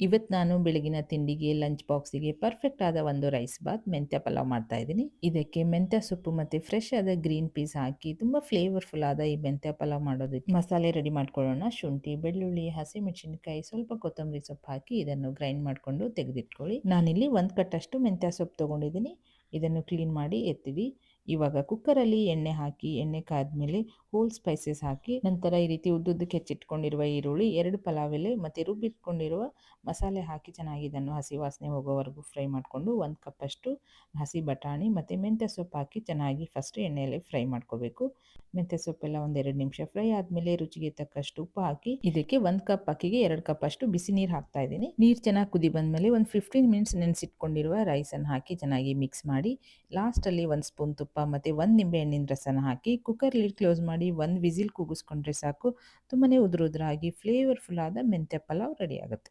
ಇವತ್ತು ನಾನು ಬೆಳಗಿನ ತಿಂಡಿಗೆ ಲಂಚ್ ಬಾಕ್ಸಿಗೆ ಪರ್ಫೆಕ್ಟ್ ಆದ ಒಂದು ರೈಸ್ ಬಾತ್ ಮೆಂತ್ಯ ಪಲಾವ್ ಮಾಡ್ತಾ ಇದ್ದೀನಿ. ಇದಕ್ಕೆ ಮೆಂತ್ಯ ಸೊಪ್ಪು ಮತ್ತೆ ಫ್ರೆಶ್ ಆದ ಗ್ರೀನ್ ಪೀಸ್ ಹಾಕಿ ತುಂಬಾ ಫ್ಲೇವರ್ಫುಲ್ ಆದ ಈ ಮೆಂತ್ಯ ಪಲಾವ್ ಮಾಡೋದಕ್ಕೆ ಮಸಾಲೆ ರೆಡಿ ಮಾಡ್ಕೊಳ್ಳೋಣ. ಶುಂಠಿ, ಬೆಳ್ಳುಳ್ಳಿ, ಹಸಿಮೆಣಸಿನಕಾಯಿ, ಸ್ವಲ್ಪ ಕೊತ್ತಂಬರಿ ಸೊಪ್ಪು ಹಾಕಿ ಇದನ್ನು ಗ್ರೈಂಡ್ ಮಾಡ್ಕೊಂಡು ತೆಗೆದಿಟ್ಕೊಳ್ಳಿ. ನಾನಿಲ್ಲಿ ಒಂದು ಕಟ್ಟಷ್ಟು ಮೆಂತ್ಯ ಸೊಪ್ಪು ತಗೊಂಡಿದ್ದೀನಿ. ಇದನ್ನು ಕ್ಲೀನ್ ಮಾಡಿ ಎತ್ತಿಡಿ. ಇವಾಗ ಕುಕ್ಕರಲ್ಲಿ ಎಣ್ಣೆ ಹಾಕಿ, ಎಣ್ಣೆ ಕಾದ್ಮೇಲೆ ಹೋಲ್ ಸ್ಪೈಸಸ್ ಹಾಕಿ, ನಂತರ ಈ ರೀತಿ ಉದ್ದುದ್ದಕ್ಕೆ ಹೆಚ್ಚಿಟ್ಕೊಂಡಿರುವ ಈರುಳ್ಳಿ, 2 ಪಲಾವ್ ಎಲೆ ಮತ್ತೆ ರುಬ್ಬಿಟ್ಕೊಂಡಿರುವ ಮಸಾಲೆ ಹಾಕಿ ಚೆನ್ನಾಗಿ ಇದನ್ನು ಹಸಿ ವಾಸನೆ ಹೋಗೋವರೆಗೂ ಫ್ರೈ ಮಾಡಿಕೊಂಡು 1 ಕಪ್ಪಷ್ಟು ಹಸಿ ಬಟಾಣಿ ಮತ್ತು ಮೆಂತ್ಯ ಸೊಪ್ಪು ಹಾಕಿ ಚೆನ್ನಾಗಿ ಫಸ್ಟ್ ಎಣ್ಣೆಯಲ್ಲಿ ಫ್ರೈ ಮಾಡ್ಕೋಬೇಕು. ಮೆಂತ್ಯ ಸೊಪ್ಪೆಲ್ಲ 1-2 ನಿಮಿಷ ಫ್ರೈ ಆದಮೇಲೆ ರುಚಿಗೆ ತಕ್ಕಷ್ಟು ಉಪ್ಪು ಹಾಕಿ ಇದಕ್ಕೆ 1 ಕಪ್ ಅಕ್ಕಿಗೆ 2 ಕಪ್ ಅಷ್ಟು ಬಿಸಿ ನೀರು ಹಾಕ್ತಾ ಇದ್ದೀನಿ. ನೀರು ಚೆನ್ನಾಗಿ ಕುದಿ ಬಂದಮೇಲೆ ಒಂದು 15 ಮಿನಿಟ್ಸ್ ನೆನೆಸಿಟ್ಕೊಂಡಿರುವ ರೈಸನ್ನು ಹಾಕಿ ಚೆನ್ನಾಗಿ ಮಿಕ್ಸ್ ಮಾಡಿ ಲಾಸ್ಟಲ್ಲಿ 1 ಸ್ಪೂನ್ ತುಪ್ಪ ಮತ್ತು 1 ನಿಂಬೆ ಹಣ್ಣಿನ ರಸನ ಹಾಕಿ ಕುಕ್ಕರ್ ಲಿಡ್ ಕ್ಲೋಸ್ ಮಾಡಿ 1 ವಿಸಿಲ್ ಕೂಗಿಸ್ಕೊಂಡ್ರೆ ಸಾಕು. ತುಂಬಾ ಉದುರಾಗಿ ಫ್ಲೇವರ್ಫುಲ್ ಆದ ಮೆಂತ್ಯ ಪಲಾವ್ ರೆಡಿ ಆಗುತ್ತೆ.